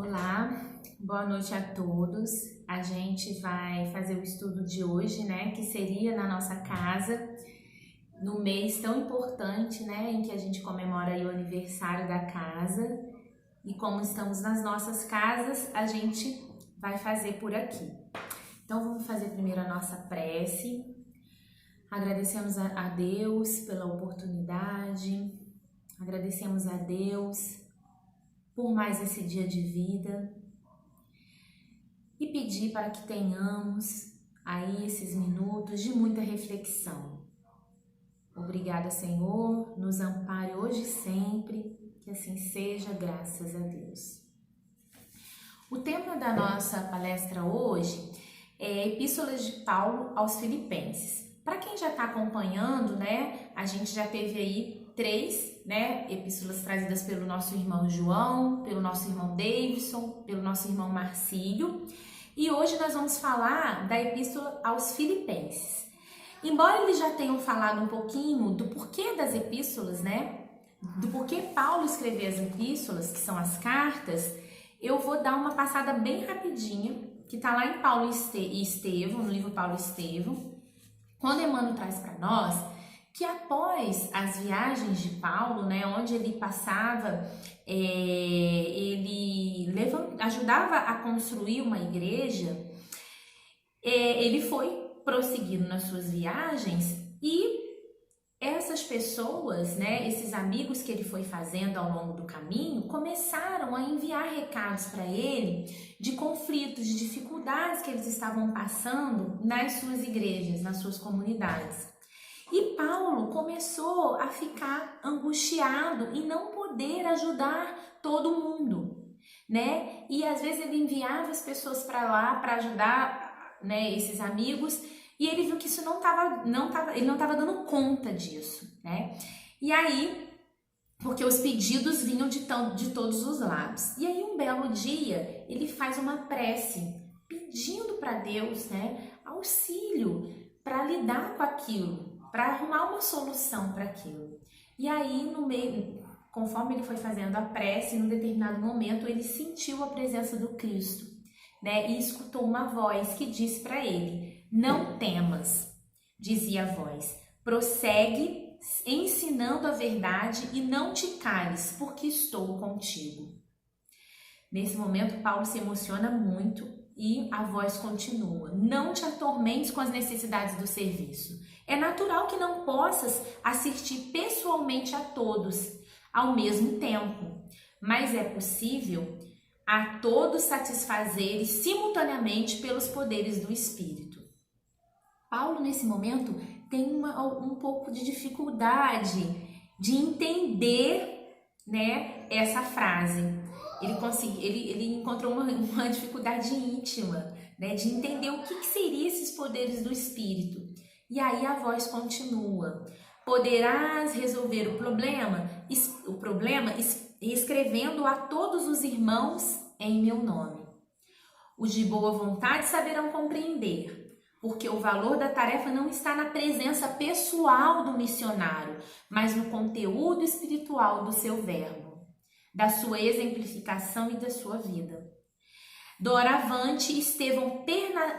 Olá, boa noite a todos. A gente vai fazer o estudo de hoje, né, que seria na nossa casa, no mês tão importante, né, em que a gente comemora aí o aniversário da casa. E como estamos nas nossas casas, a gente vai fazer por aqui. Então vamos fazer primeiro a nossa prece. Agradecemos a Deus pela oportunidade, agradecemos a Deus por mais esse dia de vida e pedir para que tenhamos aí esses minutos de muita reflexão. Obrigada, Senhor, nos ampare hoje e sempre, que assim seja, graças a Deus. O tema da nossa palestra hoje é Epístolas de Paulo aos Filipenses. Para quem já está acompanhando, né, a gente já teve aí 3, né, epístolas trazidas pelo nosso irmão João, pelo nosso irmão Davidson, pelo nosso irmão Marcílio. E hoje nós vamos falar da epístola aos Filipenses. Embora eles já tenham falado um pouquinho do porquê das epístolas, né, do porquê Paulo escreveu as epístolas, que são as cartas, eu vou dar uma passada bem rapidinha, que está lá em Paulo e Estevão, no livro Paulo e Estevão, quando Emmanuel traz para nós que após as viagens de Paulo, né, onde ele passava, ele ajudava a construir uma igreja, ele foi prosseguindo nas suas viagens e essas pessoas, né, esses amigos que ele foi fazendo ao longo do caminho, começaram a enviar recados para ele de conflitos, de dificuldades que eles estavam passando nas suas igrejas, nas suas comunidades. E Paulo começou a ficar angustiado e não poder ajudar todo mundo, né? E às vezes ele enviava as pessoas para lá para ajudar, né, esses amigos, e ele viu que isso ele não estava dando conta disso, né? E aí, porque os pedidos vinham de todos os lados. E aí um belo dia, ele faz uma prece pedindo para Deus, né, auxílio para lidar com aquilo, para arrumar uma solução para aquilo. E aí, no meio, conforme ele foi fazendo a prece, num determinado momento, ele sentiu a presença do Cristo, né? E escutou uma voz que disse para ele: "Não temas", dizia a voz, "prossegue ensinando a verdade e não te cales, porque estou contigo." Nesse momento, Paulo se emociona muito e a voz continua: "Não te atormentes com as necessidades do serviço. É natural que não possas assistir pessoalmente a todos ao mesmo tempo, mas é possível a todos satisfazeres simultaneamente pelos poderes do Espírito." Paulo, nesse momento, tem um pouco de dificuldade de entender, né, essa frase. Ele encontrou uma dificuldade íntima, né, de entender o que seriam esses poderes do Espírito. E aí a voz continua: "Poderás resolver o problema escrevendo a todos os irmãos em meu nome. Os de boa vontade saberão compreender, porque o valor da tarefa não está na presença pessoal do missionário, mas no conteúdo espiritual do seu verbo, da sua exemplificação e da sua vida. Doravante, Estevão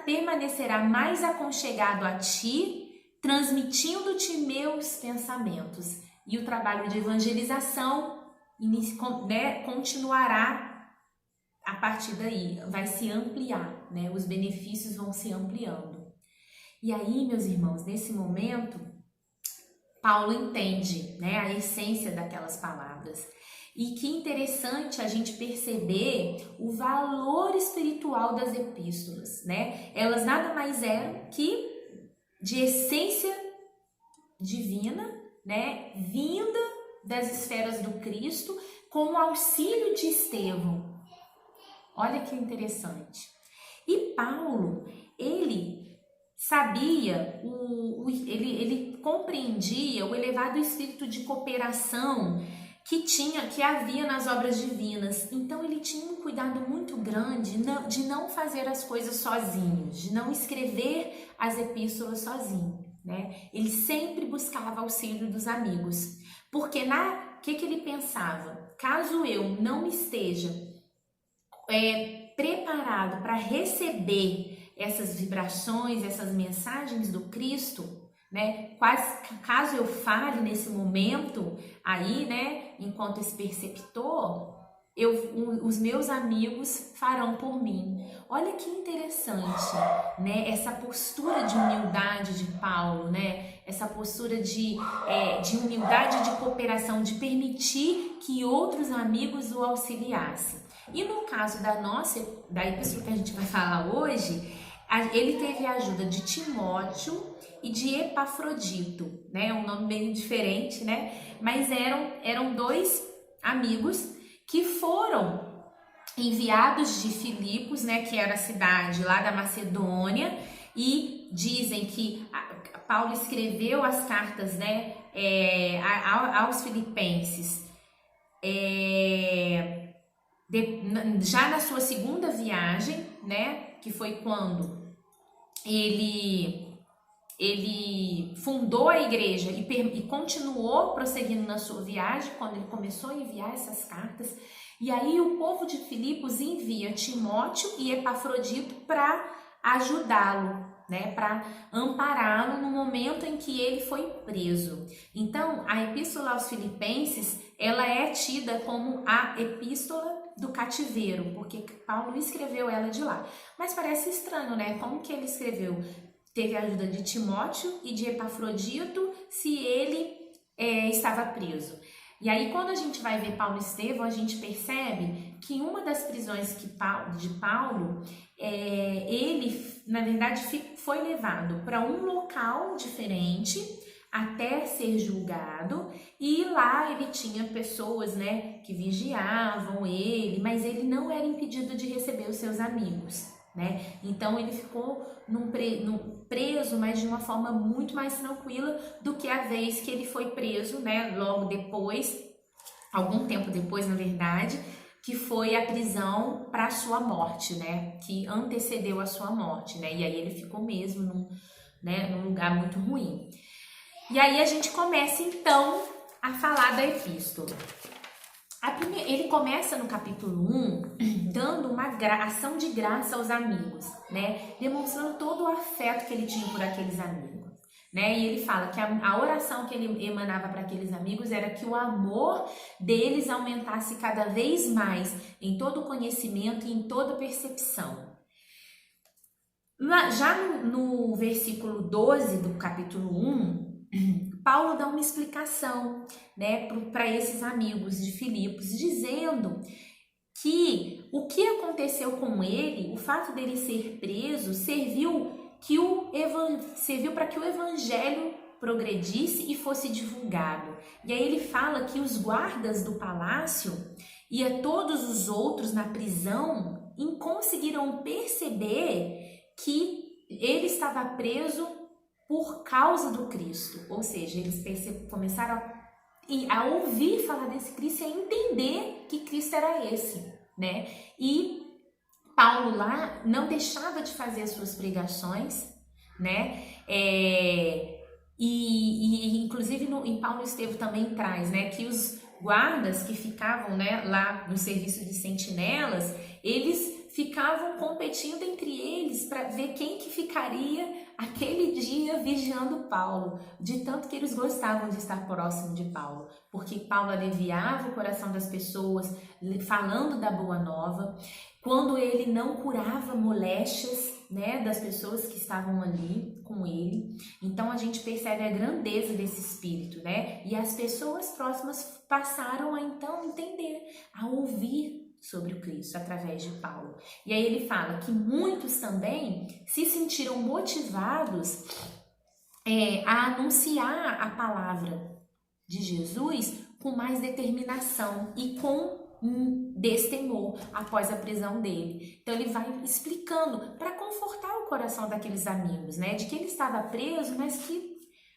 permanecerá mais aconchegado a ti, transmitindo-te meus pensamentos." E o trabalho de evangelização, né, continuará a partir daí, vai se ampliar, né? Os benefícios vão se ampliando. E aí, meus irmãos, nesse momento, Paulo entende, né, a essência daquelas palavras. E que interessante a gente perceber o valor espiritual das epístolas, né? Elas nada mais eram que de essência divina, né, vinda das esferas do Cristo, com o auxílio de Estevão. Olha que interessante. E Paulo, ele sabia, ele compreendia o elevado espírito de cooperação que havia nas obras divinas. Então ele tinha um cuidado muito grande de não fazer as coisas sozinho, de não escrever as epístolas sozinho, né? Ele sempre buscava auxílio dos amigos, porque que ele pensava? Caso eu não esteja preparado para receber essas vibrações, essas mensagens do Cristo, né? Caso eu fale nesse momento aí, né, enquanto esse perceptor, os meus amigos farão por mim. Olha que interessante, né? Essa postura de humildade de Paulo, né? Essa postura de humildade, de cooperação, de permitir que outros amigos o auxiliassem. E no caso da epístola que a gente vai falar hoje, ele teve a ajuda de Timóteo e de Epafrodito, né? É um nome meio diferente, né? Mas eram dois amigos que foram enviados de Filipos, né? Que era a cidade lá da Macedônia, e dizem que Paulo escreveu as cartas, né? Aos filipenses, já na sua segunda viagem, né? Que foi quando ele fundou a igreja e continuou prosseguindo na sua viagem, quando ele começou a enviar essas cartas. E aí o povo de Filipos envia Timóteo e Epafrodito para ajudá-lo, né, para ampará-lo no momento em que ele foi preso. Então, a epístola aos Filipenses, ela é tida como a epístola do cativeiro, porque Paulo escreveu ela de lá. Mas parece estranho, né? Como que ele escreveu? Teve a ajuda de Timóteo e de Epafrodito se ele estava preso. E aí, quando a gente vai ver Paulo e Estevão, a gente percebe que uma das prisões de Paulo, ele, na verdade, foi levado para um local diferente até ser julgado, e lá ele tinha pessoas, né, que vigiavam ele, mas ele não era impedido de receber os seus amigos, né? Então ele ficou preso, mas de uma forma muito mais tranquila do que a vez que ele foi preso, né, logo depois, algum tempo depois, na verdade, que foi a prisão para a sua morte, né, que antecedeu a sua morte, né? E aí ele ficou mesmo num lugar muito ruim. E aí a gente começa então a falar da epístola. Ele começa no capítulo 1 dando uma ação de graça aos amigos, né? Demonstrando todo o afeto que ele tinha por aqueles amigos, né? E ele fala que a oração que ele emanava para aqueles amigos era que o amor deles aumentasse cada vez mais em todo o conhecimento e em toda percepção. Já no versículo 12 do capítulo 1, Paulo dá uma explicação, né, para esses amigos de Filipos, dizendo que o que aconteceu com ele, o fato dele ser preso, serviu para que o evangelho progredisse e fosse divulgado. E aí ele fala que os guardas do palácio e a todos os outros na prisão conseguiram perceber que ele estava preso por causa do Cristo, ou seja, eles começaram a ouvir falar desse Cristo e a entender que Cristo era esse, né? E Paulo lá não deixava de fazer as suas pregações, né? Inclusive em Paulo e Estevão também traz, né, que os guardas que ficavam, né, lá no serviço de sentinelas, eles ficavam competindo entre eles para ver quem que ficaria aquele dia vigiando Paulo, de tanto que eles gostavam de estar próximo de Paulo, porque Paulo aliviava o coração das pessoas, falando da boa nova, quando ele não curava moléstias, né, das pessoas que estavam ali com ele. Então a gente percebe a grandeza desse espírito, né? E as pessoas próximas passaram a então entender, a ouvir sobre o Cristo através de Paulo. E aí ele fala que muitos também se sentiram motivados a anunciar a palavra de Jesus com mais determinação e com destemor após a prisão dele. Então ele vai explicando para confortar o coração daqueles amigos, né, de que ele estava preso, mas que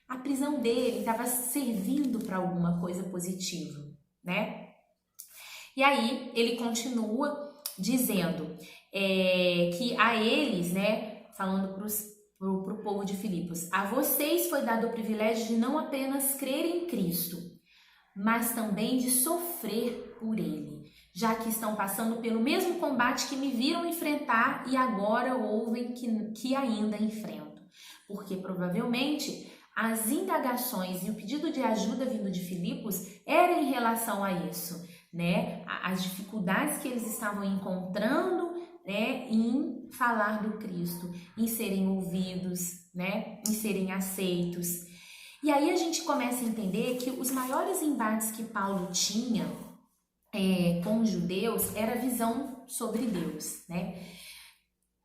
a prisão dele estava servindo para alguma coisa positiva, né? E aí ele continua dizendo que a eles, né, falando para o povo de Filipos, a vocês foi dado o privilégio de não apenas crer em Cristo, mas também de sofrer por ele. já que estão passando pelo mesmo combate que me viram enfrentar e agora ouvem que ainda enfrento. Porque provavelmente as indagações e o pedido de ajuda vindo de Filipos era em relação a isso, né? As dificuldades que eles estavam encontrando, né, em falar do Cristo, em serem ouvidos, né, em serem aceitos. E aí a gente começa a entender que os maiores embates que Paulo tinha com os judeus era a visão sobre Deus, né?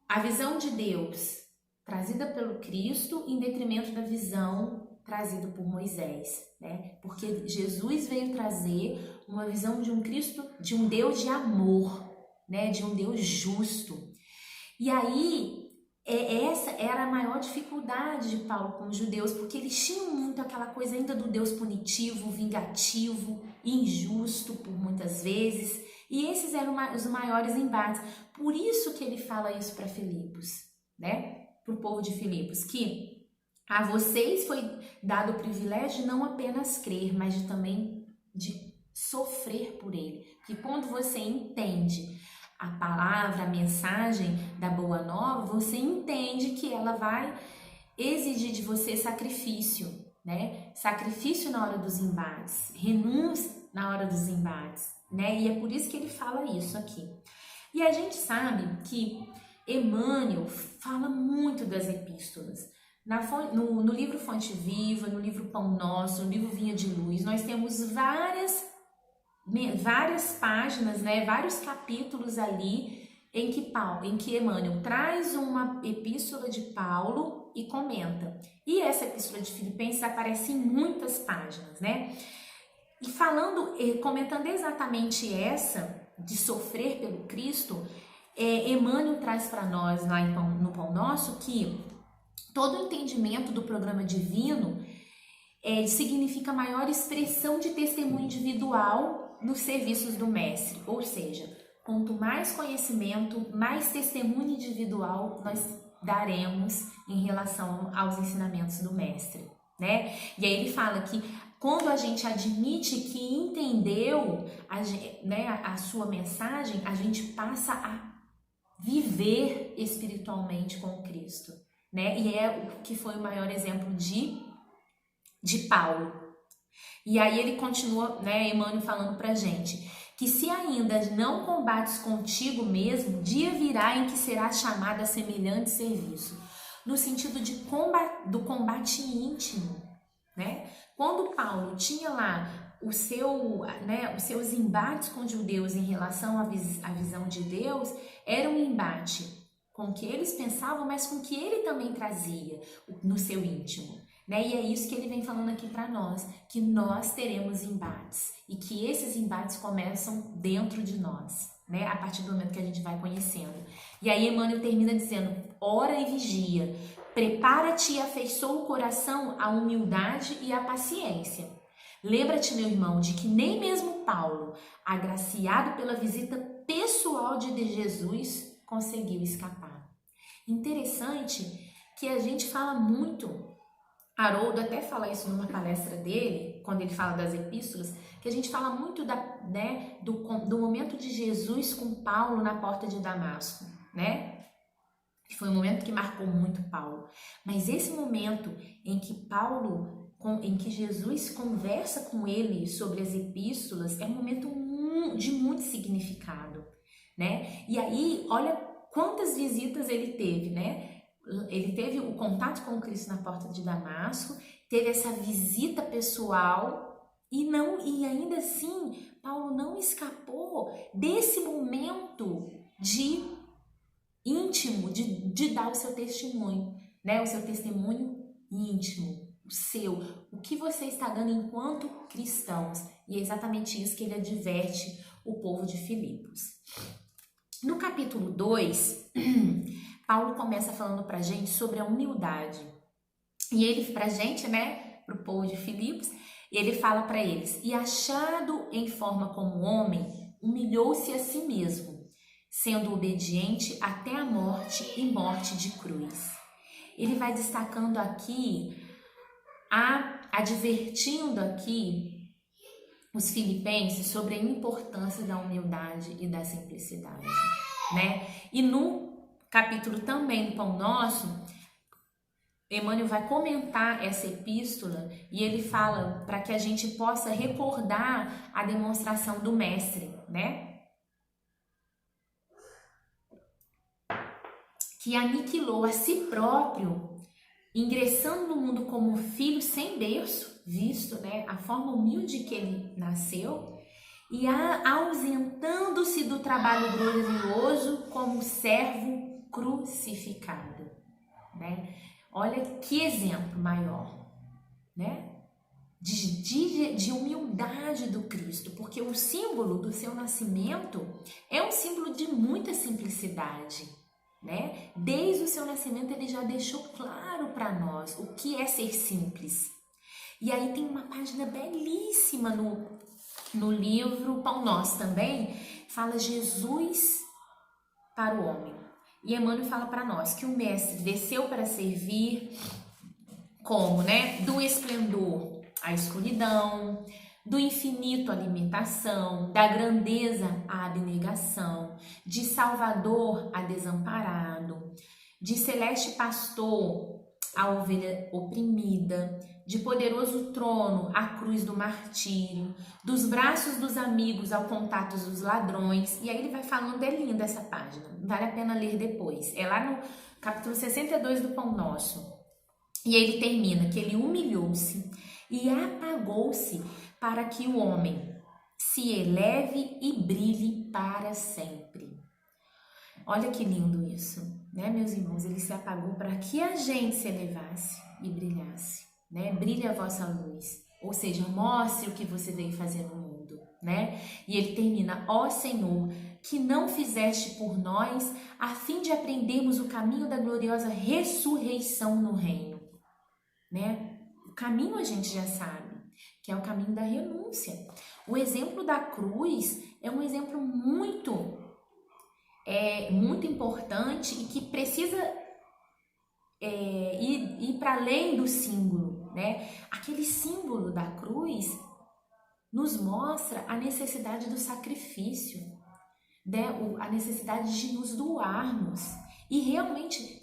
A visão de Deus trazida pelo Cristo em detrimento da visão trazida por Moisés, né? Porque Jesus veio trazer uma visão de um Cristo, de um Deus de amor, né? De um Deus justo. E aí, essa era a maior dificuldade de Paulo com os judeus, porque eles tinham muito aquela coisa ainda do Deus punitivo, vingativo, injusto por muitas vezes, e esses eram os maiores embates. Por isso que ele fala isso para Filipos, né? Para o povo de Filipos, que a vocês foi dado o privilégio de não apenas crer, mas também de sofrer por ele. Que quando você entende a palavra, a mensagem da Boa Nova, você entende que ela vai exigir de você sacrifício, né? Sacrifício na hora dos embates, renúncia na hora dos embates, né? E é por isso que ele fala isso aqui. E a gente sabe que Emmanuel fala muito das epístolas. No livro Fonte Viva, no livro Pão Nosso, no livro Vinha de Luz, nós temos várias páginas, né, vários capítulos ali em que Emmanuel traz uma epístola de Paulo e comenta. E essa epístola de Filipenses aparece em muitas páginas, né? E comentando exatamente essa de sofrer pelo Cristo, Emmanuel traz para nós lá no Pão Nosso que todo o entendimento do programa divino significa maior expressão de testemunho individual nos serviços do mestre, ou seja, quanto mais conhecimento, mais testemunho individual nós daremos em relação aos ensinamentos do mestre, né? E aí ele fala que quando a gente admite que entendeu a sua mensagem, a gente passa a viver espiritualmente com Cristo, né? E é o que foi o maior exemplo de Paulo. E aí ele continua, né, Emmanuel falando pra gente que se ainda não combates contigo mesmo, dia virá em que serás chamada a semelhante serviço, no sentido do combate íntimo, né? Quando Paulo tinha lá os seus embates com os judeus em relação à visão de Deus, era um embate com o que eles pensavam, mas com o que ele também trazia no seu íntimo. Né? E é isso que ele vem falando aqui para nós, que nós teremos embates e que esses embates começam dentro de nós, né? A partir do momento que a gente vai conhecendo. E aí Emmanuel termina dizendo: ora e vigia, prepara-te e afeiçoa o coração à humildade e à paciência. Lembra-te, meu irmão, de que nem mesmo Paulo, agraciado pela visita pessoal de Jesus, conseguiu escapar. Interessante que a gente fala muito, Haroldo até fala isso numa palestra dele, quando ele fala das epístolas, que a gente fala muito do momento de Jesus com Paulo na porta de Damasco, né? Que foi um momento que marcou muito Paulo. Mas esse momento em que Jesus conversa com ele sobre as epístolas é um momento de muito significado, né? E aí, olha quantas visitas ele teve, né? Ele teve o contato com Cristo na porta de Damasco, teve essa visita pessoal e ainda assim Paulo não escapou desse momento de íntimo, de dar o seu testemunho, né? O seu testemunho íntimo, o que você está dando enquanto cristãos. E é exatamente isso que ele adverte o povo de Filipos. No capítulo 2, Paulo começa falando pra gente sobre a humildade. E ele, pra gente, né, pro povo de Filipos, ele fala para eles: e achado em forma como homem, humilhou-se a si mesmo, sendo obediente até a morte e morte de cruz. Ele vai destacando aqui, advertindo aqui os filipenses sobre a importância da humildade e da simplicidade, né? E no capítulo também do Pão Nosso, Emmanuel vai comentar essa epístola e ele fala para que a gente possa recordar a demonstração do mestre, né? Que aniquilou a si próprio, ingressando no mundo como filho sem berço, visto, né, a forma humilde que ele nasceu, e ausentando-se do trabalho glorioso como servo crucificado, né? Olha que exemplo maior, né? De humildade do Cristo, porque o símbolo do seu nascimento é um símbolo de muita simplicidade, né? Desde o seu nascimento ele já deixou claro para nós o que é ser simples. E aí tem uma página belíssima no livro Pão Nosso também, fala Jesus para o homem. E Emmanuel fala para nós que o mestre desceu para servir como, né? Do esplendor à escuridão, do infinito à limitação, da grandeza à abnegação, de salvador a desamparado, de celeste pastor à ovelha oprimida, de poderoso trono à cruz do martírio, dos braços dos amigos ao contato dos ladrões. E aí ele vai falando, é linda essa página, vale a pena ler depois. É lá no capítulo 62 do Pão Nosso. E ele termina que ele humilhou-se e apagou-se para que o homem se eleve e brilhe para sempre. Olha que lindo isso, né, meus irmãos? Ele se apagou para que a gente se elevasse e brilhasse, né? Brilhe a vossa luz, ou seja, mostre o que você veio fazer no mundo, né? E ele termina, ó Senhor, que não fizeste por nós, a fim de aprendermos o caminho da gloriosa ressurreição no reino, né? O caminho a gente já sabe, que é o caminho da renúncia. O exemplo da cruz é um exemplo muito importante e que precisa ir para além do símbolo, né? Aquele símbolo da cruz nos mostra a necessidade do sacrifício, né? A necessidade de nos doarmos, e realmente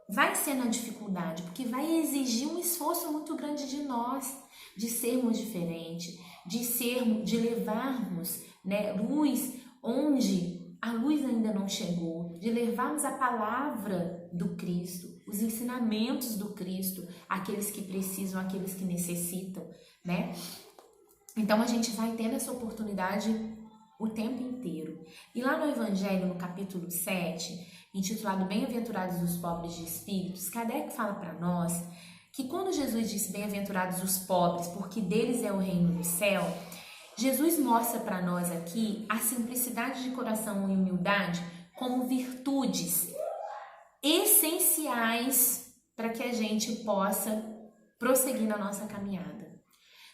vai ser na dificuldade, porque vai exigir um esforço muito grande de nós, de sermos diferentes, de levarmos, né, luz onde a luz ainda não chegou, de levarmos a palavra do Cristo, os ensinamentos do Cristo, àqueles que precisam, àqueles que necessitam, né? Então a gente vai tendo essa oportunidade o tempo inteiro. E lá no Evangelho, no capítulo 7, intitulado Bem-aventurados os pobres de espíritos, Kardec fala para nós que quando Jesus disse bem-aventurados os pobres, porque deles é o reino do céu, Jesus mostra para nós aqui a simplicidade de coração e humildade como virtudes essenciais para que a gente possa prosseguir na nossa caminhada.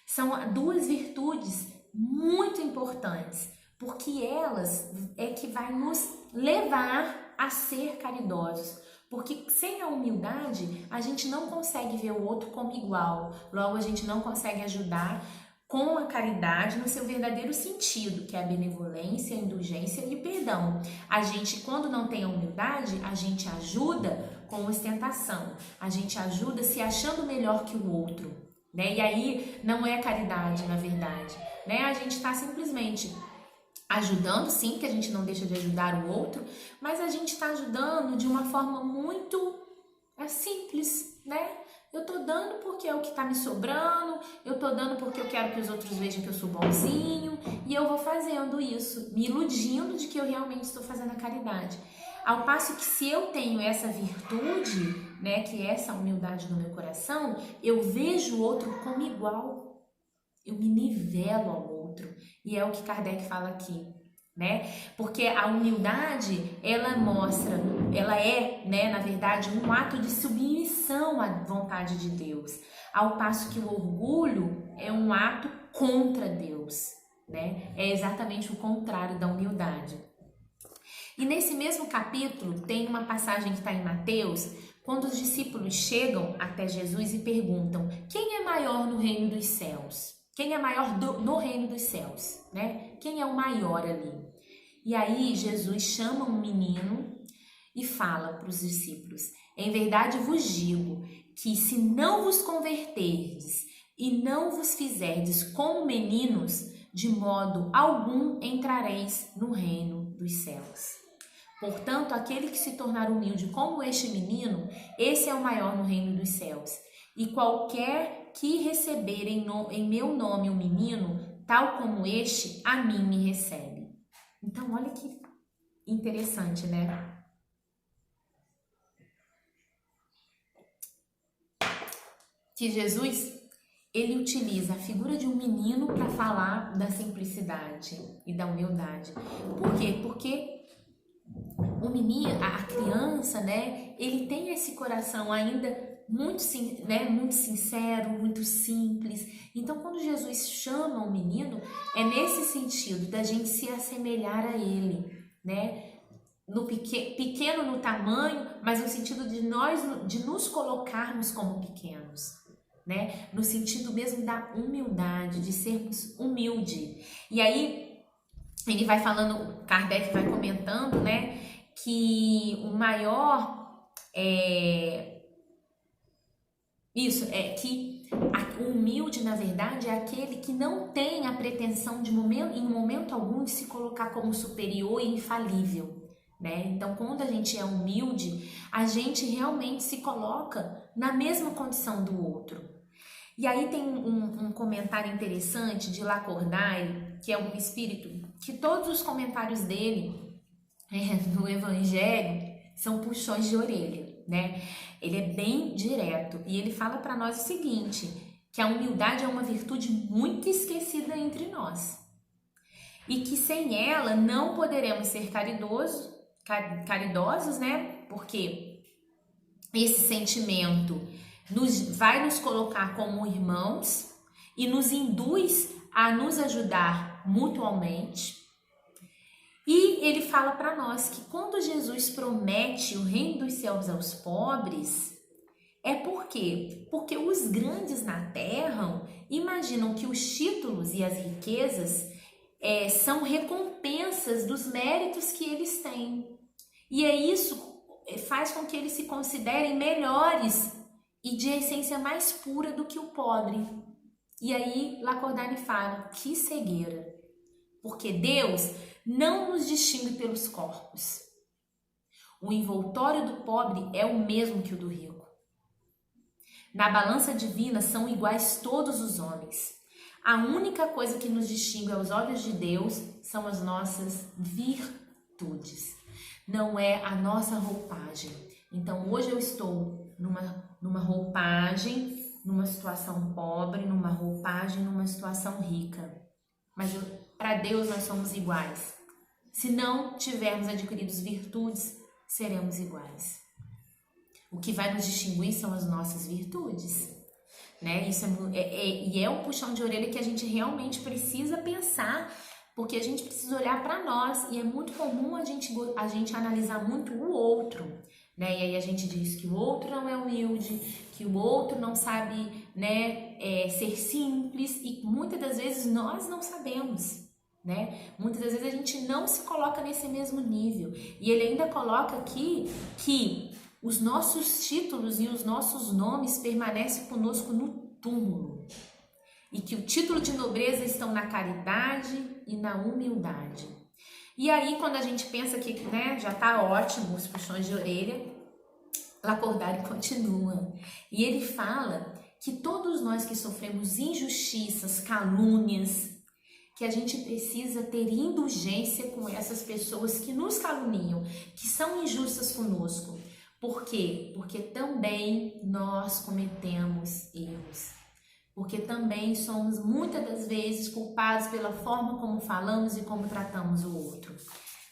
São duas virtudes muito importantes, porque elas é que vai nos levar a ser caridosos. Porque sem a humildade, a gente não consegue ver o outro como igual, logo a gente não consegue ajudar com a caridade no seu verdadeiro sentido, que é a benevolência, a indulgência e o perdão. A gente, quando não tem a humildade, a gente ajuda com ostentação, a gente ajuda se achando melhor que o outro, né? E aí não é caridade, na verdade, né? A gente está simplesmente ajudando, sim, que a gente não deixa de ajudar o outro, mas a gente está ajudando de uma forma muito simples, né? Eu tô dando porque é o que tá me sobrando, eu tô dando porque eu quero que os outros vejam que eu sou bonzinho, e eu vou fazendo isso, me iludindo de que eu realmente estou fazendo a caridade. Ao passo que se eu tenho essa virtude, né, que é essa humildade no meu coração, eu vejo o outro como igual, eu me nivelo ao outro, e é o que Kardec fala aqui, né? Porque a humildade, ela é, né, na verdade, um ato de submissão à vontade de Deus, ao passo que o orgulho é um ato contra Deus, né? É exatamente o contrário da humildade. E nesse mesmo capítulo tem uma passagem que está em Mateus, quando os discípulos chegam até Jesus e perguntam: quem é maior no reino dos céus? Quem é maior no reino dos céus, né? Quem é o maior ali? E aí Jesus chama um menino e fala para os discípulos: em verdade vos digo que se não vos converterdes e não vos fizerdes como meninos, de modo algum entrareis no reino dos céus. Portanto, aquele que se tornar humilde como este menino, esse é o maior no reino dos céus. E qualquer que receber em meu nome um menino, tal como este, a mim me recebe. Então, olha que interessante, né? Que Jesus, ele utiliza a figura de um menino para falar da simplicidade e da humildade. Por quê? Porque o menino, a criança, né, ele tem esse coração ainda muito sincero, muito simples. Então, quando Jesus chama o menino, é nesse sentido da gente se assemelhar a ele, né? No pequeno no tamanho, mas no sentido de nos colocarmos como pequenos, né? No sentido mesmo da humildade, de sermos humildes. E aí ele vai falando, Kardec vai comentando, né, que o maior o humilde, na verdade, é aquele que não tem a pretensão em momento algum de se colocar como superior e infalível, né? Então, quando a gente é humilde, a gente realmente se coloca na mesma condição do outro. E aí tem um comentário interessante de Lacordaire, que é um espírito que todos os comentários dele no Evangelho são puxões de orelha, né? Ele é bem direto e ele fala para nós o seguinte, que a humildade é uma virtude muito esquecida entre nós e que sem ela não poderemos ser caridosos, né? Porque esse sentimento vai nos colocar como irmãos e nos induz a nos ajudar mutuamente. E ele fala para nós que quando Jesus promete o reino dos céus aos pobres, é por quê? Porque os grandes na terra imaginam que os títulos e as riquezas são recompensas dos méritos que eles têm. E isso faz com que eles se considerem melhores e de essência mais pura do que o pobre. E aí Lacordaire fala, que cegueira, porque Deus não nos distingue pelos corpos. O envoltório do pobre é o mesmo que o do rico. Na balança divina são iguais todos os homens. A única coisa que nos distingue aos olhos de Deus são as nossas virtudes. Não é a nossa roupagem. Então hoje eu estou numa roupagem, numa situação pobre, numa roupagem, numa situação rica. Mas para Deus nós somos iguais. Se não tivermos adquirido virtudes, seremos iguais. O que vai nos distinguir são as nossas virtudes, né? Isso é um puxão de orelha que a gente realmente precisa pensar, porque a gente precisa olhar para nós e é muito comum a gente analisar muito o outro, né? E aí a gente diz que o outro não é humilde, que o outro não sabe, né, ser simples e muitas das vezes nós não sabemos. Né? Muitas das vezes a gente não se coloca nesse mesmo nível e ele ainda coloca aqui que os nossos títulos e os nossos nomes permanecem conosco no túmulo e que o título de nobreza estão na caridade e na humildade. E aí quando a gente pensa que, né, já tá ótimo os puxões de orelha, Lacordaire continua e ele fala que todos nós que sofremos injustiças, calúnias, que a gente precisa ter indulgência com essas pessoas que nos caluniam, que são injustas conosco. Por quê? Porque também nós cometemos erros. Porque também somos muitas das vezes culpados pela forma como falamos e como tratamos o outro.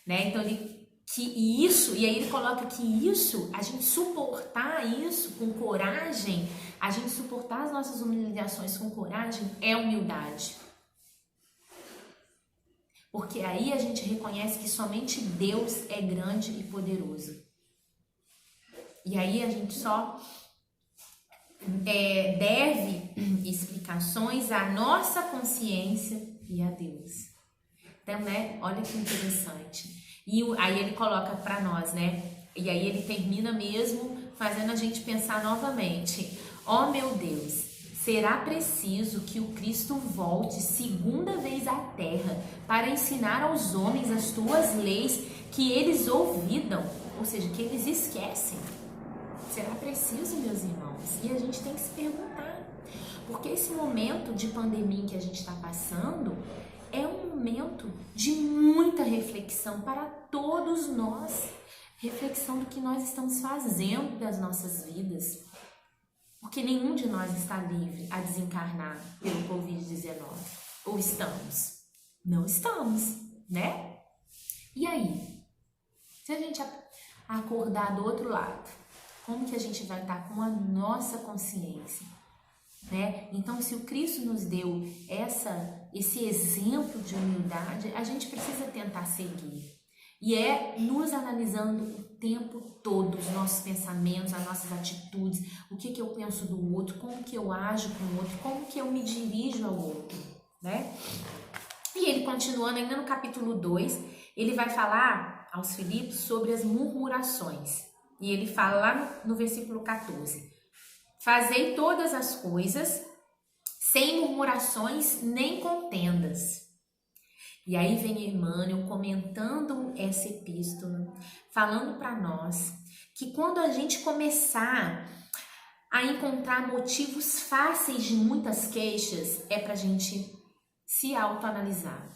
Né? Então e aí ele coloca que isso, a gente suportar isso com coragem, a gente suportar as nossas humilhações com coragem é humildade. Porque aí a gente reconhece que somente Deus é grande e poderoso. E aí a gente só deve explicações à nossa consciência e a Deus. Então, né, olha que interessante. E aí ele coloca para nós, né? E aí ele termina mesmo fazendo a gente pensar novamente. Ó meu Deus, será preciso que o Cristo volte segunda vez à terra para ensinar aos homens as tuas leis que eles ouvidam, ou seja, que eles esquecem. Será preciso, meus irmãos? E a gente tem que se perguntar, porque esse momento de pandemia que a gente está passando é um momento de muita reflexão para todos nós, reflexão do que nós estamos fazendo das nossas vidas, porque nenhum de nós está livre a desencarnar pelo Covid-19, ou estamos? Não estamos, né? E aí? Se a gente acordar do outro lado, como que a gente vai estar com a nossa consciência, né? Então, se o Cristo nos deu esse exemplo de humildade, a gente precisa tentar seguir. E é nos analisando o tempo todo, os nossos pensamentos, as nossas atitudes, o que eu penso do outro, como que eu ajo com o outro, como que eu me dirijo ao outro, né? E ele continuando ainda no capítulo 2, ele vai falar aos Filipos sobre as murmurações. E ele fala lá no versículo 14: fazei todas as coisas sem murmurações nem contendas. E aí vem Emmanuel comentando essa epístola, falando para nós que quando a gente começar a encontrar motivos fáceis de muitas queixas, é para a gente se autoanalisar,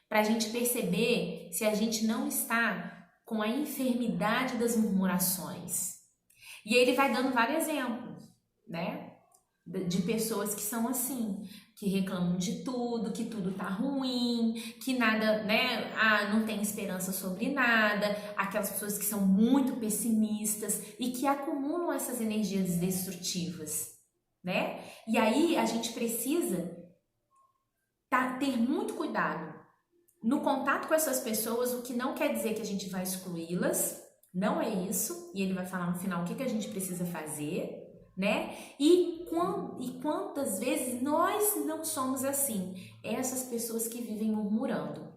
para a gente perceber se a gente não está com a enfermidade das murmurações. E aí ele vai dando vários exemplos, né? De pessoas que são assim, que reclamam de tudo, que tudo tá ruim, que nada, né? Não tem esperança sobre nada, aquelas pessoas que são muito pessimistas e que acumulam essas energias destrutivas, né? E aí a gente precisa ter muito cuidado no contato com essas pessoas, o que não quer dizer que a gente vai excluí-las, não é isso, e ele vai falar no final o que a gente precisa fazer, né? E quantas vezes nós não somos assim, essas pessoas que vivem murmurando.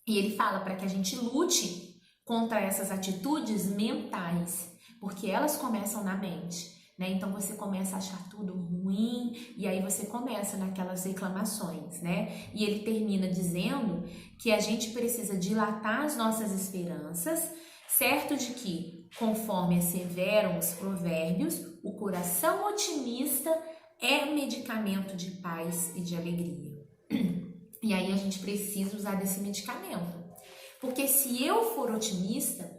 E ele fala para que a gente lute contra essas atitudes mentais, porque elas começam na mente, né? Então você começa a achar tudo ruim e aí você começa naquelas reclamações, né? E ele termina dizendo que a gente precisa dilatar as nossas esperanças, certo de que, conforme asseveram os provérbios, o coração otimista é medicamento de paz e de alegria. E aí a gente precisa usar desse medicamento. Porque se eu for otimista,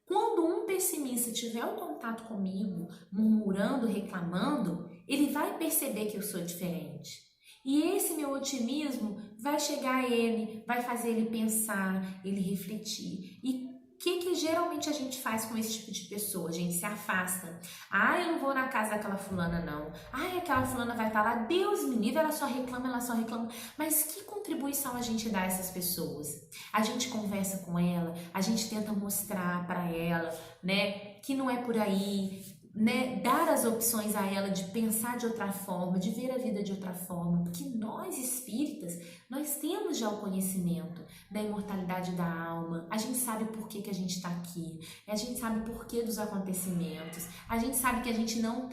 quando um pessimista tiver um contato comigo, murmurando, reclamando, ele vai perceber que eu sou diferente. E esse meu otimismo vai chegar a ele, vai fazer ele pensar, ele refletir. E o que geralmente a gente faz com esse tipo de pessoa? A gente se afasta. Eu não vou na casa daquela fulana não. Aquela fulana vai estar lá. Deus me livre, ela só reclama. Mas que contribuição a gente dá a essas pessoas? A gente conversa com ela, a gente tenta mostrar para ela, né, que não é por aí, né, dar as opções a ela de pensar de outra forma, de ver a vida de outra forma, porque nós espíritas, nós temos já o conhecimento da imortalidade da alma, a gente sabe por que a gente está aqui, a gente sabe o porquê dos acontecimentos, a gente sabe que a gente não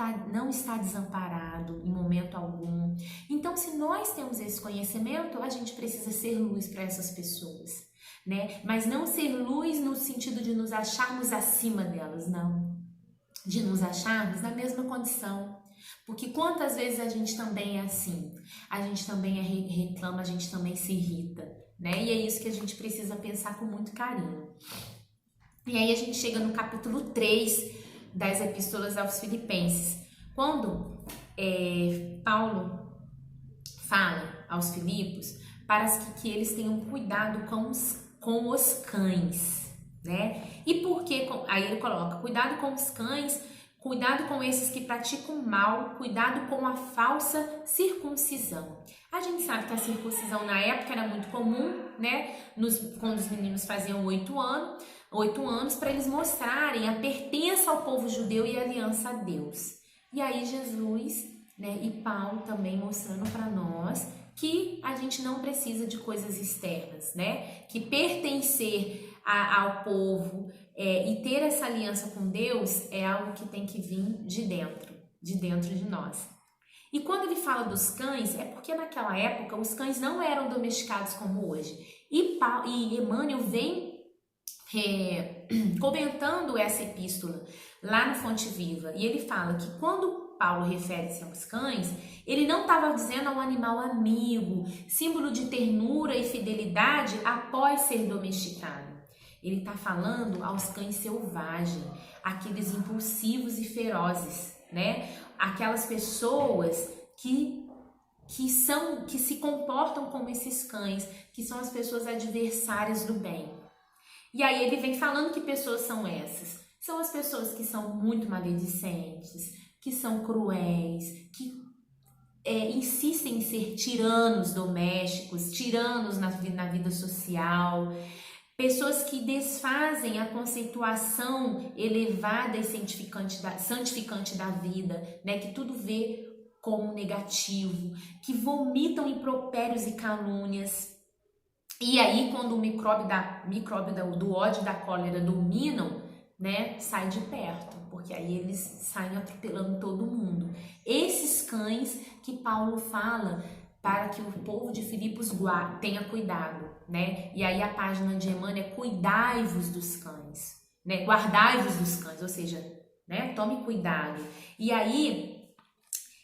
está desamparado em momento algum. Então, se nós temos esse conhecimento, a gente precisa ser luz para essas pessoas, né? Mas não ser luz no sentido de nos acharmos acima delas, não. De nos acharmos na mesma condição, porque quantas vezes a gente também é assim, a gente também reclama, a gente também se irrita, né? E é isso que a gente precisa pensar com muito carinho. E aí a gente chega no capítulo 3 das epístolas aos Filipenses, quando Paulo fala aos Filipos para que eles tenham cuidado com os cães, né? E por que? Aí ele coloca: cuidado com os cães, cuidado com esses que praticam mal, cuidado com a falsa circuncisão. A gente sabe que a circuncisão na época era muito comum, né? Quando os meninos faziam 8 anos, para eles mostrarem a pertença ao povo judeu e a aliança a Deus. E aí Jesus, né, e Paulo também mostrando para nós que a gente não precisa de coisas externas, né? Que pertencer ao povo e ter essa aliança com Deus é algo que tem que vir de dentro de nós. E quando ele fala dos cães, é porque naquela época os cães não eram domesticados como hoje. E Emmanuel vem comentando essa epístola lá no Fonte Viva. E ele fala que quando Paulo refere-se aos cães, ele não estava dizendo a um animal amigo, símbolo de ternura e fidelidade após ser domesticado. Ele está falando aos cães selvagens, aqueles impulsivos e ferozes, né? Aquelas pessoas que se comportam como esses cães, que são as pessoas adversárias do bem. E aí ele vem falando que pessoas são essas. São as pessoas que são muito maledicentes, que são cruéis, que insistem em ser tiranos domésticos, tiranos na vida social. Pessoas que desfazem a conceituação elevada e santificante da vida, né? Que tudo vê como negativo, que vomitam impropérios e calúnias. E aí, quando o micróbio do ódio e da cólera dominam, né? Sai de perto, porque aí eles saem atropelando todo mundo. Esses cães que Paulo fala para que o povo de Filipos tenha cuidado, né? E aí a página de Emmanuel é cuidai-vos dos cães, né? Guardai-vos dos cães, ou seja, né? Tome cuidado. E aí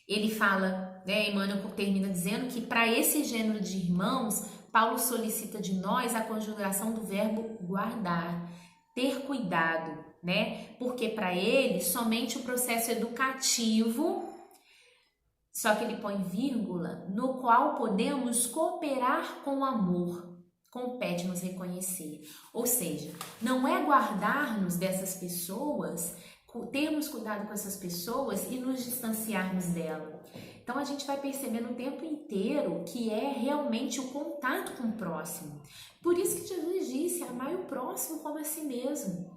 ele fala, né? Emmanuel termina dizendo que para esse gênero de irmãos, Paulo solicita de nós a conjugação do verbo guardar, ter cuidado, né? Porque para ele somente o processo educativo, só que ele põe vírgula, no qual podemos cooperar com amor, compete-nos reconhecer. Ou seja, não é guardar-nos dessas pessoas, termos cuidado com essas pessoas e nos distanciarmos dela. Então a gente vai percebendo o tempo inteiro que é realmente o contato com o próximo. Por isso que Jesus disse, amai o próximo como a si mesmo.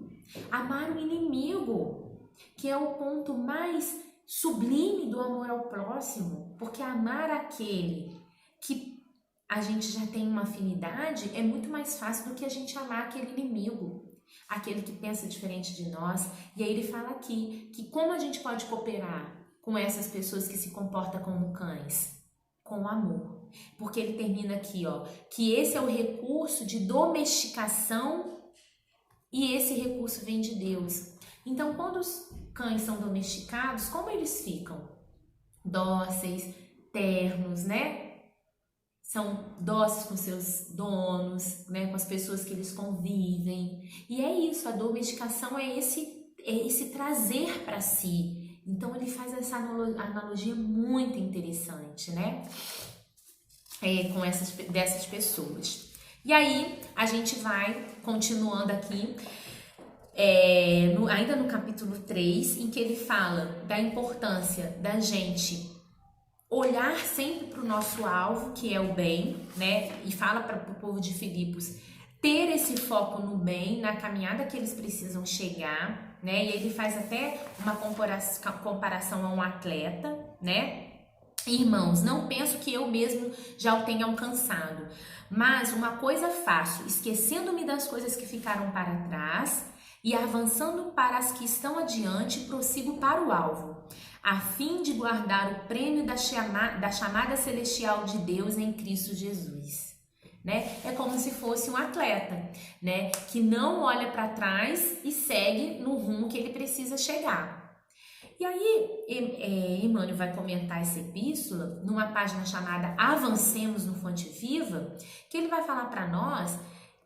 Amar o inimigo, que é o ponto mais sublime do amor ao próximo, porque amar aquele que a gente já tem uma afinidade é muito mais fácil do que a gente amar aquele inimigo, aquele que pensa diferente de nós. E aí ele fala aqui que como a gente pode cooperar com essas pessoas que se comportam como cães? Com amor. Porque ele termina aqui, ó, que esse é o recurso de domesticação e esse recurso vem de Deus. Então, quando os cães são domesticados, como eles ficam? Dóceis, ternos, né? São dóceis com seus donos, né? Com as pessoas que eles convivem. E é isso, a domesticação é esse trazer para si. Então, ele faz essa analogia muito interessante, né? Com dessas pessoas. E aí, a gente vai continuando aqui, ainda no capítulo 3, em que ele fala da importância da gente olhar sempre para o nosso alvo, que é o bem, né? E fala para o povo de Filipos ter esse foco no bem, na caminhada que eles precisam chegar, né? E ele faz até uma comparação a um atleta, né? Irmãos, não penso que eu mesmo já o tenha alcançado, mas uma coisa faço, esquecendo-me das coisas que ficaram para trás e avançando para as que estão adiante, prossigo para o alvo, a fim de guardar o prêmio da chamada celestial de Deus em Cristo Jesus. Né? É como se fosse um atleta, né? Que não olha para trás e segue no rumo que ele precisa chegar. E aí, Emmanuel vai comentar essa epístola numa página chamada Avancemos no Fonte Viva, que ele vai falar para nós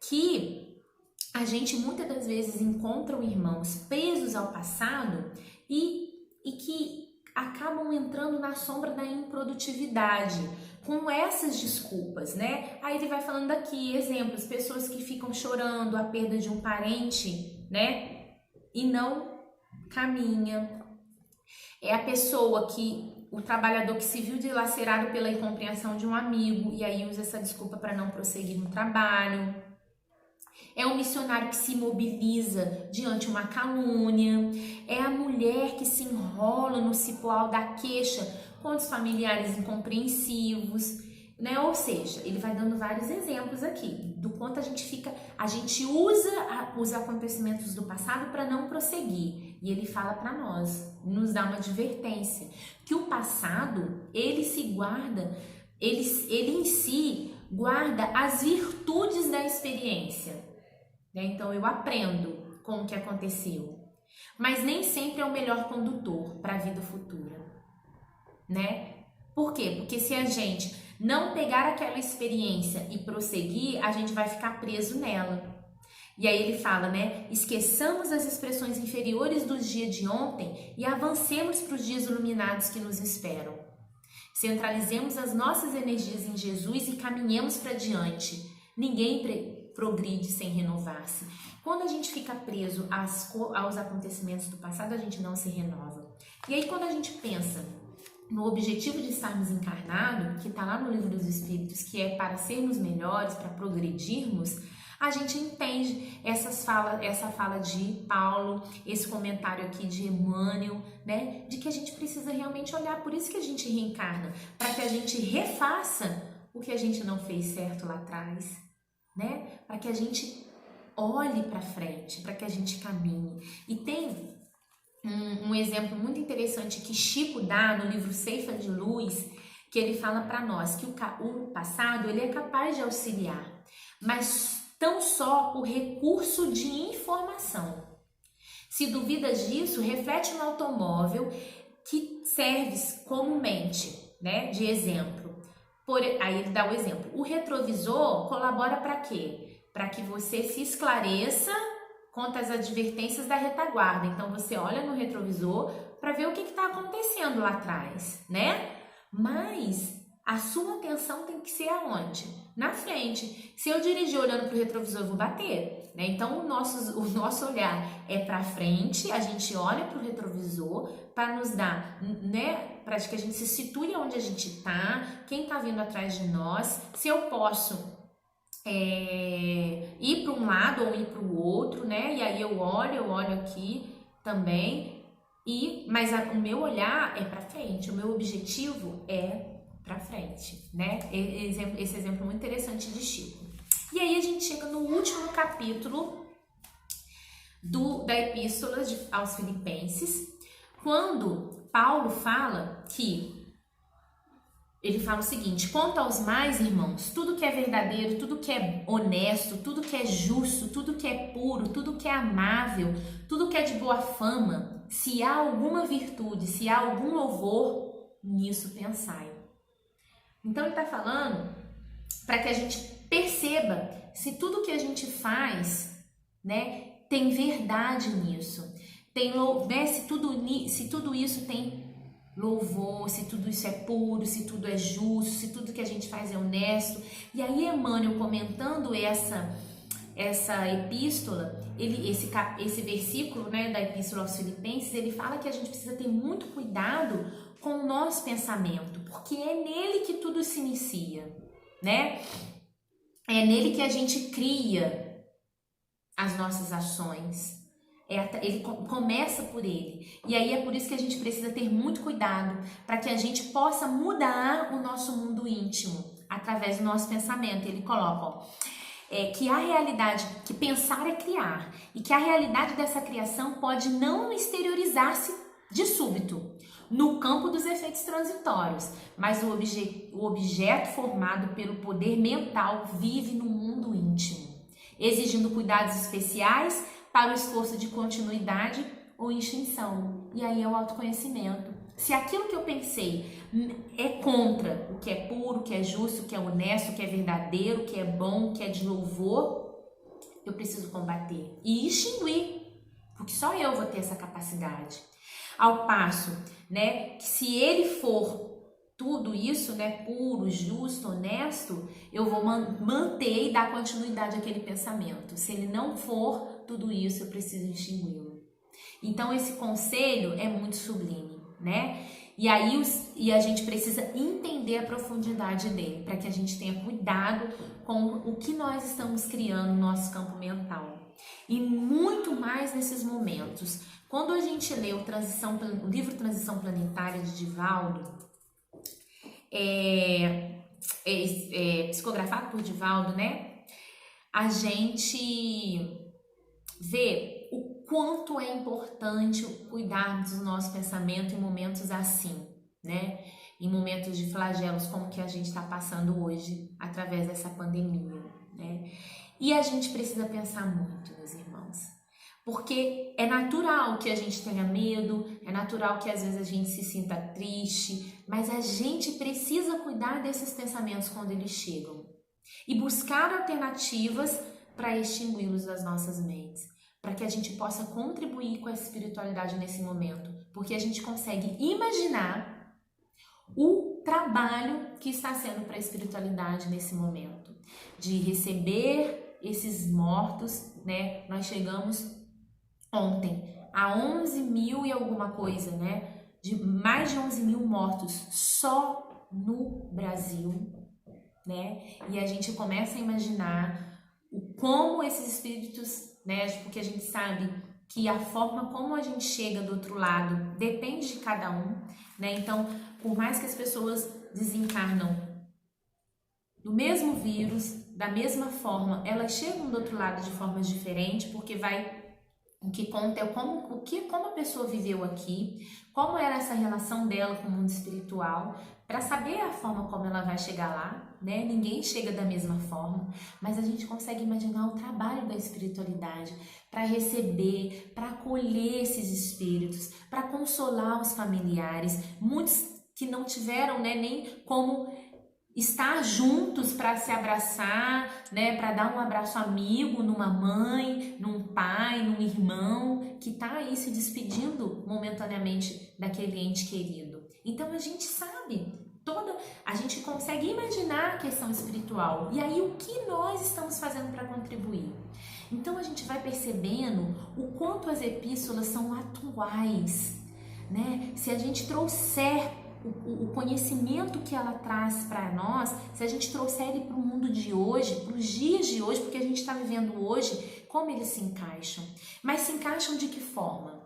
que a gente muitas das vezes encontra irmãos presos ao passado e que acabam entrando na sombra da improdutividade, com essas desculpas, né? Aí ele vai falando aqui, exemplos, pessoas que ficam chorando a perda de um parente, né? E não caminha. É a pessoa o trabalhador que se viu dilacerado pela incompreensão de um amigo e aí usa essa desculpa para não prosseguir no trabalho. É um missionário que se mobiliza diante uma calúnia. É a mulher que se enrola no cipoal da queixa com os familiares incompreensivos, né? Ou seja, ele vai dando vários exemplos aqui do quanto a gente usa os acontecimentos do passado para não prosseguir. E ele fala para nós, nos dá uma advertência, que o passado, ele em si guarda as virtudes da experiência. Então eu aprendo com o que aconteceu, mas nem sempre é o melhor condutor para a vida futura, né? Por quê? Porque se a gente não pegar aquela experiência e prosseguir, a gente vai ficar preso nela. E aí ele fala, né? Esqueçamos as expressões inferiores dos dias de ontem e avancemos para os dias iluminados que nos esperam. Centralizemos as nossas energias em Jesus e caminhemos para diante. Ninguém progride sem renovar-se. Quando a gente fica preso aos acontecimentos do passado, a gente não se renova. E aí quando a gente pensa no objetivo de estarmos encarnados, que está lá no Livro dos Espíritos, que é para sermos melhores, para progredirmos, a gente entende essa fala de Paulo, esse comentário aqui de Emmanuel, né? De que a gente precisa realmente olhar, por isso que a gente reencarna, para que a gente refaça o que a gente não fez certo lá atrás, né? Para que a gente olhe para frente, para que a gente caminhe. E tem um exemplo muito interessante que Chico dá no livro Ceifa de Luz, que ele fala para nós que o passado ele é capaz de auxiliar, mas tão só por recurso de informação. Se duvidas disso, reflete no automóvel que serve comumente, né, de exemplo. Aí ele dá o exemplo. O retrovisor colabora para quê? Para que você se esclareça contra as advertências da retaguarda. Então você olha no retrovisor para ver o que está acontecendo lá atrás, né? Mas a sua atenção tem que ser aonde? Na frente. Se eu dirigir olhando para o retrovisor, eu vou bater, né? Então o nosso olhar é para frente, a gente olha para o retrovisor para nos dar, né? Para que a gente se situe onde a gente está, quem está vindo atrás de nós, se eu posso ir para um lado ou ir para o outro, né? E aí eu olho aqui também, mas o meu olhar é para frente, o meu objetivo é para frente, né? Esse exemplo é muito interessante de Chico. E aí a gente chega no último capítulo da Epístola aos Filipenses, quando Paulo fala ele fala o seguinte: quanto aos mais, irmãos, tudo que é verdadeiro, tudo que é honesto, tudo que é justo, tudo que é puro, tudo que é amável, tudo que é de boa fama, se há alguma virtude, se há algum louvor, nisso pensai. Então ele está falando para que a gente perceba se tudo que a gente faz, né, tem verdade nisso, né, se tudo isso tem louvor, se tudo isso é puro, se tudo é justo, se tudo que a gente faz é honesto. E aí Emmanuel, comentando essa epístola, esse versículo, né, da Epístola aos Filipenses, ele fala que a gente precisa ter muito cuidado com o nosso pensamento, porque é nele que tudo se inicia, né? É nele que a gente cria as nossas ações. Ele começa por ele. E aí é por isso que a gente precisa ter muito cuidado para que a gente possa mudar o nosso mundo íntimo através do nosso pensamento. Ele coloca que a realidade, que pensar é criar, e que a realidade dessa criação pode não exteriorizar-se de súbito no campo dos efeitos transitórios, mas o objeto formado pelo poder mental vive no mundo íntimo, exigindo cuidados especiais para o esforço de continuidade ou extinção. E aí é o autoconhecimento. Se aquilo que eu pensei é contra o que é puro, o que é justo, o que é honesto, o que é verdadeiro, o que é bom, o que é de louvor, eu preciso combater e extinguir, porque só eu vou ter essa capacidade. Ao passo, né, que se ele for tudo isso, né, puro, justo, honesto, eu vou manter e dar continuidade àquele pensamento. Se ele não for tudo isso, eu preciso extingui-lo. Então esse conselho é muito sublime, né? E aí a gente precisa entender a profundidade dele, para que a gente tenha cuidado com o que nós estamos criando no nosso campo mental. E muito mais nesses momentos. Quando a gente lê o livro Transição Planetária de Divaldo, psicografado por Divaldo, né? A gente vê o quanto é importante cuidarmos do nosso pensamento em momentos assim, né? Em momentos de flagelos como que a gente está passando hoje através dessa pandemia, né? E a gente precisa pensar muito, meus irmãos, porque é natural que a gente tenha medo, é natural que às vezes a gente se sinta triste, mas a gente precisa cuidar desses pensamentos quando eles chegam e buscar alternativas para extingui-los das nossas mentes, para que a gente possa contribuir com a espiritualidade nesse momento, porque a gente consegue imaginar o trabalho que está sendo para a espiritualidade nesse momento, de receber esses mortos, né? Nós chegamos ontem a 11 mil e alguma coisa, né? De mais de 11 mil mortos só no Brasil, né? E a gente começa a imaginar como esses espíritos, né? Porque a gente sabe que a forma como a gente chega do outro lado depende de cada um, né? Então, por mais que as pessoas desencarnam do mesmo vírus, da mesma forma, elas chegam do outro lado de formas diferentes, porque o que conta é como a pessoa viveu aqui, como era essa relação dela com o mundo espiritual, para saber a forma como ela vai chegar lá, né? Ninguém chega da mesma forma, mas a gente consegue imaginar o trabalho da espiritualidade para receber, para acolher esses espíritos, para consolar os familiares, muitos que não tiveram, né, nem como estar juntos para se abraçar, né, para dar um abraço amigo numa mãe, num pai, num irmão que está aí se despedindo momentaneamente daquele ente querido. Então a gente sabe, a gente consegue imaginar a questão espiritual. E aí o que nós estamos fazendo para contribuir? Então a gente vai percebendo o quanto as epístolas são atuais, né? Se a gente trouxer o conhecimento que ela traz para nós, se a gente trouxer ele para o mundo de hoje, para os dias de hoje, porque a gente está vivendo hoje, como eles se encaixam? Mas se encaixam de que forma?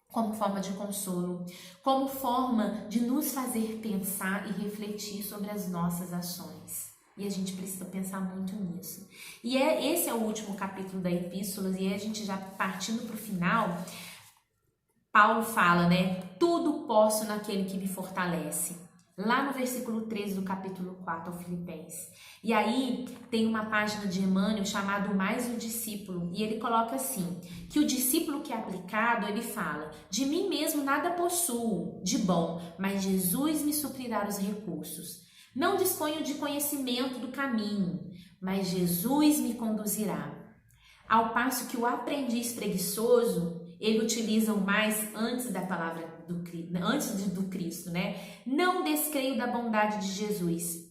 Como forma de consolo, como forma de nos fazer pensar e refletir sobre as nossas ações. E a gente precisa pensar muito nisso. E esse é o último capítulo da Epístolas, e aí a gente já partindo para o final, Paulo fala, né? Tudo posso naquele que me fortalece. Lá no versículo 13 do capítulo 4 ao Filipenses. E aí tem uma página de Emmanuel chamado Mais um Discípulo. E ele coloca assim, que o discípulo que é aplicado, ele fala, de mim mesmo nada possuo de bom, mas Jesus me suprirá os recursos. Não disponho de conhecimento do caminho, mas Jesus me conduzirá. Ao passo que o aprendiz preguiçoso, ele utiliza o mais antes da palavra do Cristo, né? Não descreio da bondade de Jesus.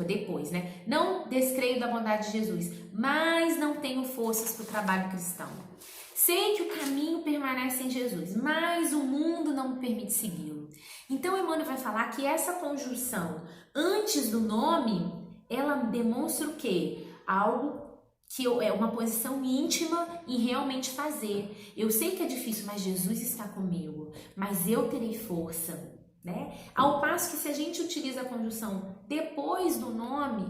Depois, né? Não descreio da bondade de Jesus, mas não tenho forças para o trabalho cristão. Sei que o caminho permanece em Jesus, mas o mundo não me permite segui-lo. Então, Emmanuel vai falar que essa conjunção antes do nome, ela demonstra o quê? Algo que é uma posição íntima em realmente fazer. Eu sei que é difícil, mas Jesus está comigo, mas eu terei força, né? Ao passo que se a gente utiliza a conjunção depois do nome,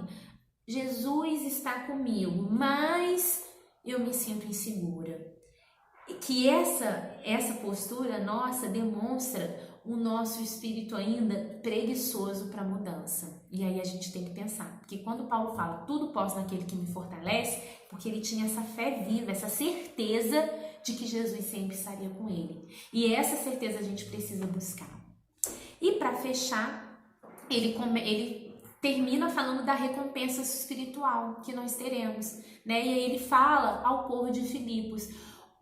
Jesus está comigo, mas eu me sinto insegura. Que essa postura nossa demonstra o nosso espírito ainda preguiçoso para mudança. E aí a gente tem que pensar, porque quando Paulo fala tudo posso naquele que me fortalece, porque ele tinha essa fé viva, essa certeza de que Jesus sempre estaria com ele. E essa certeza a gente precisa buscar. E para fechar, ele termina falando da recompensa espiritual que nós teremos, né? E aí ele fala ao povo de Filipos,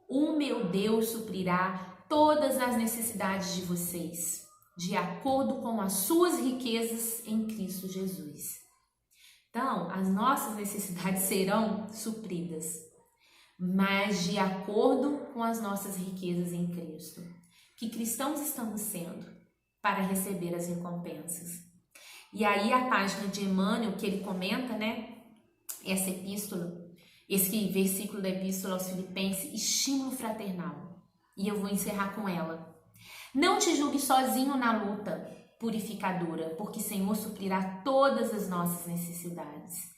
o meu Deus suprirá todas as necessidades de vocês, de acordo com as suas riquezas em Cristo Jesus. Então, as nossas necessidades serão supridas, mas de acordo com as nossas riquezas em Cristo. Que cristãos estamos sendo? para receber as recompensas. E aí a página de Emmanuel, que ele comenta, né, essa epístola, esse versículo da epístola aos Filipenses, estímulo fraternal. E eu vou encerrar com ela. Não te julgue sozinho na luta purificadora, porque o Senhor suprirá todas as nossas necessidades.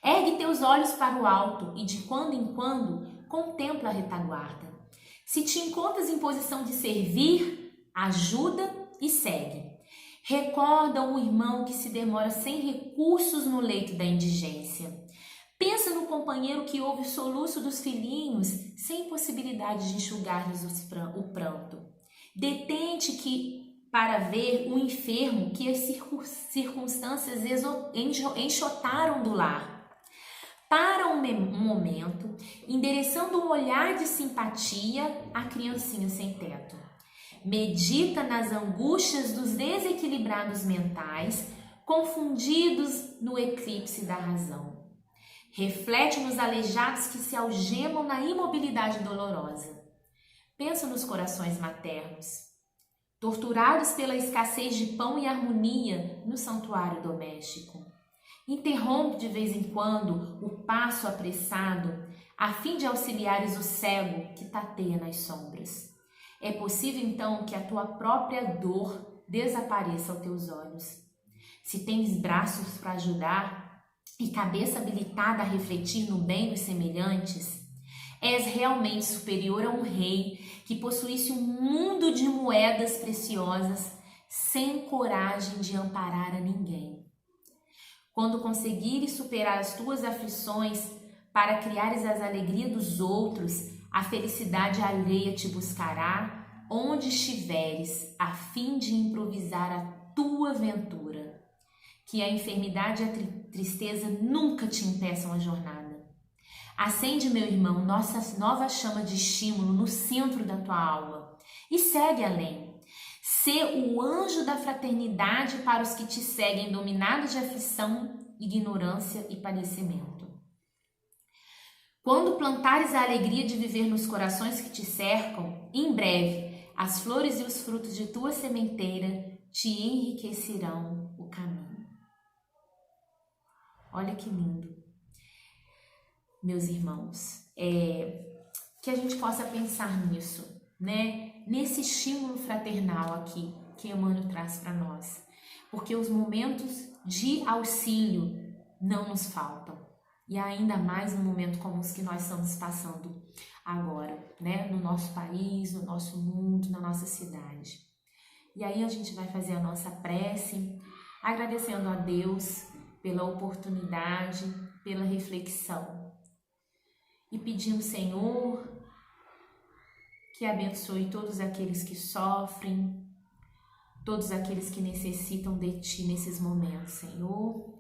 Ergue teus olhos para o alto e de quando em quando contempla a retaguarda. Se te encontras em posição de servir, ajuda e segue. Recorda um irmão que se demora sem recursos no leito da indigência. Pensa no companheiro que ouve o soluço dos filhinhos sem possibilidade de enxugar-lhes o pranto. Detente para ver o enfermo que as circunstâncias enxotaram do lar. Para um momento, endereçando um olhar de simpatia à criancinha sem teto. Medita nas angústias dos desequilibrados mentais, confundidos no eclipse da razão. Reflete nos aleijados que se algemam na imobilidade dolorosa. Pensa nos corações maternos, torturados pela escassez de pão e harmonia no santuário doméstico. Interrompe de vez em quando o passo apressado, a fim de auxiliares o cego que tateia nas sombras. É possível então que a tua própria dor desapareça aos teus olhos. Se tens braços para ajudar e cabeça habilitada a refletir no bem dos semelhantes, és realmente superior a um rei que possuísse um mundo de moedas preciosas sem coragem de amparar a ninguém. Quando conseguires superar as tuas aflições para criares as alegrias dos outros, a felicidade alheia te buscará onde estiveres, a fim de improvisar a tua aventura. Que a enfermidade e a tristeza nunca te impeçam a jornada. Acende, meu irmão, nossa nova chama de estímulo no centro da tua alma e segue além. Sê o anjo da fraternidade para os que te seguem dominados de aflição, ignorância e padecimento. Quando plantares a alegria de viver nos corações que te cercam, em breve as flores e os frutos de tua sementeira te enriquecerão o caminho. Olha que lindo, meus irmãos, que a gente possa pensar nisso, né? Nesse estímulo fraternal aqui que Emmanuel traz para nós, porque os momentos de auxílio não nos faltam. E ainda mais num momento como os que nós estamos passando agora, né? No nosso país, no nosso mundo, na nossa cidade. E aí a gente vai fazer a nossa prece, agradecendo a Deus pela oportunidade, pela reflexão. E pedindo, Senhor, que abençoe todos aqueles que sofrem, todos aqueles que necessitam de Ti nesses momentos, Senhor.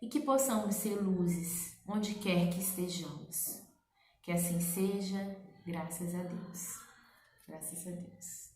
E que possamos ser luzes onde quer que estejamos. Que assim seja, graças a Deus. Graças a Deus.